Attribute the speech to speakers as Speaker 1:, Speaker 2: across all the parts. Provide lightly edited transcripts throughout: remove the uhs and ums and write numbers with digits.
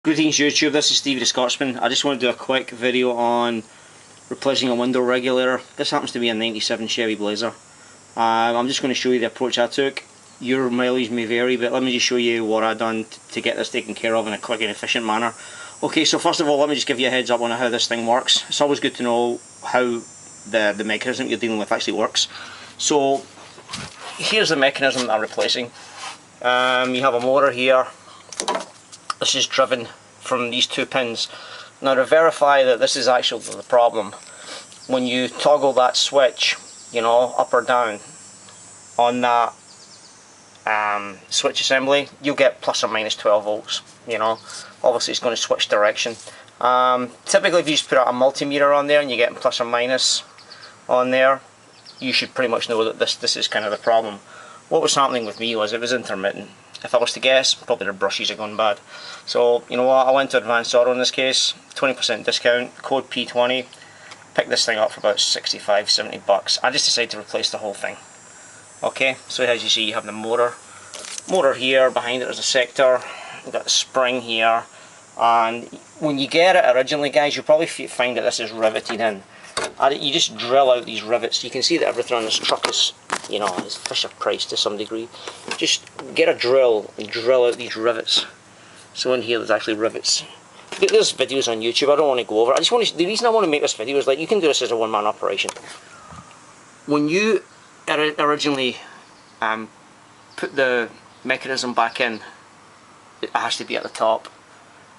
Speaker 1: Greetings YouTube, this is Stevie the Scotsman. I just want to do a quick video on replacing a window regulator. This happens to be a 97 Chevy Blazer. I'm just going to show you the approach I took. Your mileage may vary, but let me just show you what I've done to get this taken care of in a quick and efficient manner. Okay, so first of all, let me just give you a heads up on how this thing works. It's always good to know how the mechanism you're dealing with actually works. So here's the mechanism that I'm replacing. You have a motor here. This is driven from these two pins. Now, to verify that this is actually the problem, when you toggle that switch, you know, up or down on that switch assembly, you'll get plus or minus 12 volts. You know, obviously it's going to switch direction. Typically, if you just put out a multimeter on there and you're getting plus or minus on there, you should pretty much know that this is kind of the problem. What was happening with me was it was intermittent. If I was to guess, probably the brushes are going bad. So, you know what, I went to Advanced Auto in this case, 20% discount, code P20, picked this thing up for about 65, 70 bucks. I just decided to replace the whole thing. Okay, so as you see, you have the motor here, behind it there's a sector, you've got the spring here, and when you get it originally, guys, you'll probably find that this is riveted in. You just drill out these rivets. You can see that everything on this truck is, you know, is Fisher Price to some degree. Just get a drill and drill out these rivets. So in here there's actually rivets. There's videos on YouTube, I don't want to go over it. The reason I want to make this video is, like, you can do this as a one-man operation. When you originally put the mechanism back in, it has to be at the top,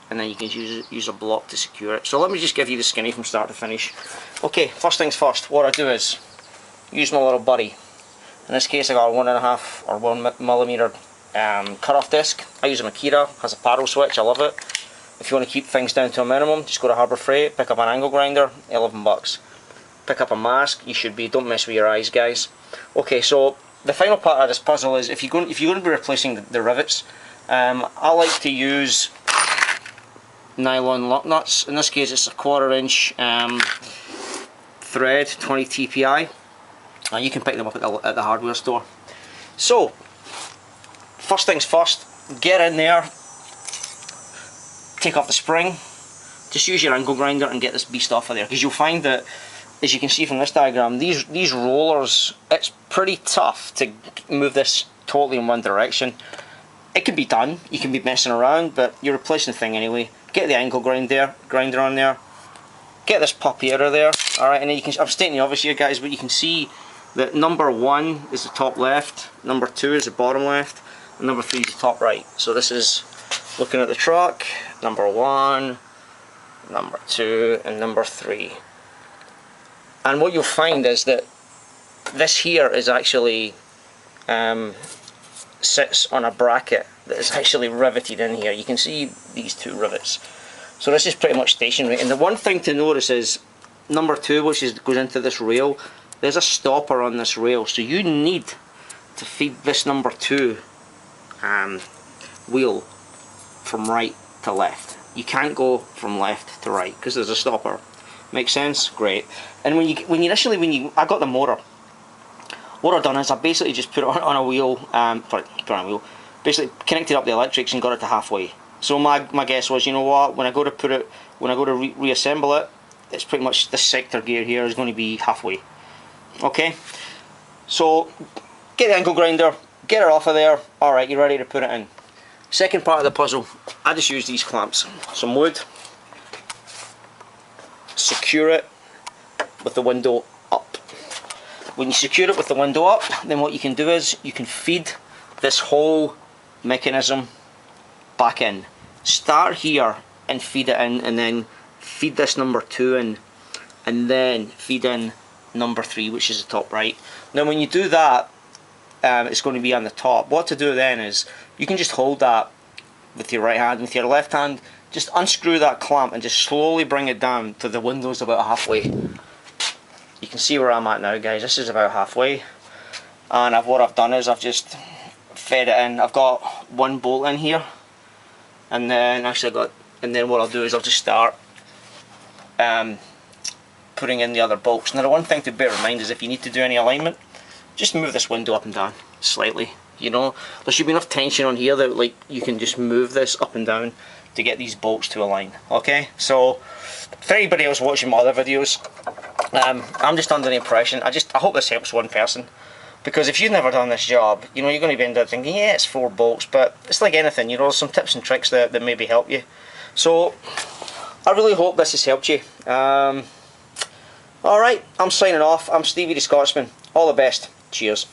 Speaker 1: and then you can use a block to secure it. So let me just give you the skinny from start to finish. Okay, first things first, what I do is use my little buddy. In this case I got a 1.5 or 1mm cut-off disc. I use a Makita, has a paddle switch, I love it. If you want to keep things down to a minimum, just go to Harbour Freight, pick up an angle grinder, 11 bucks. Pick up a mask, don't mess with your eyes, guys. Okay, so the final part of this puzzle is, if you're going to be replacing the rivets, I like to use nylon lock nuts. In this case it's a 1/4 inch thread, 20 TPI. You can pick them up at the hardware store. So, first things first, get in there, take off the spring, just use your angle grinder and get this beast off of there, because you'll find that, as you can see from this diagram, these rollers, it's pretty tough to move this totally in one direction. It can be done, you can be messing around, but you're replacing the thing anyway. Get the angle grinder on there, get this puppy out of there, alright, and then you can, I'm stating the obvious here, guys, but you can see that number 1 is the top left, number 2 is the bottom left, and number 3 is the top right. So this is looking at the truck, number 1, number 2, and number 3. And what you'll find is that this here is actually sits on a bracket that is actually riveted in here. You can see these two rivets. So this is pretty much stationary. And the one thing to notice is number 2, which goes into this rail, there's a stopper on this rail, so you need to feed this number 2 wheel from right to left. You can't go from left to right because there's a stopper. Make sense? Great. And I got the motor, what I've done is I basically just put it on a wheel, basically connected up the electrics and got it to halfway. So my guess was, you know what, when I go to reassemble it, it's pretty much this sector gear here is going to be halfway. Okay, so get the angle grinder, get it off of there. Alright, you're ready to put it in. Second part of the puzzle, I just use these clamps. Some wood, secure it with the window up. When you secure it with the window up, then what you can do is you can feed this whole mechanism back in. Start here and feed it in, and then feed this number 2 in, and then feed in number 3, which is the top right. Now when you do that, it's going to be on the top. What to do then is, you can just hold that with your right hand, with your left hand, just unscrew that clamp and just slowly bring it down to the window's about halfway. You can see where I'm at now, guys. This is about halfway, and what I've done is I've just fed it in. I've got one bolt in here, and then what I'll do is I'll just start putting in the other bolts. Now the one thing to bear in mind is, if you need to do any alignment, just move this window up and down slightly. You know, there should be enough tension on here that, like, you can just move this up and down. to get these bolts to align. Okay, so for anybody else watching my other videos, I'm just under the impression, I hope this helps one person, because if you've never done this job, you know, you're going to be end up thinking, yeah, it's 4 bolts, but it's like anything, you know, there's some tips and tricks that maybe help you. So I really hope this has helped you. Alright, I'm signing off. I'm Stevie the Scotsman. All the best. Cheers.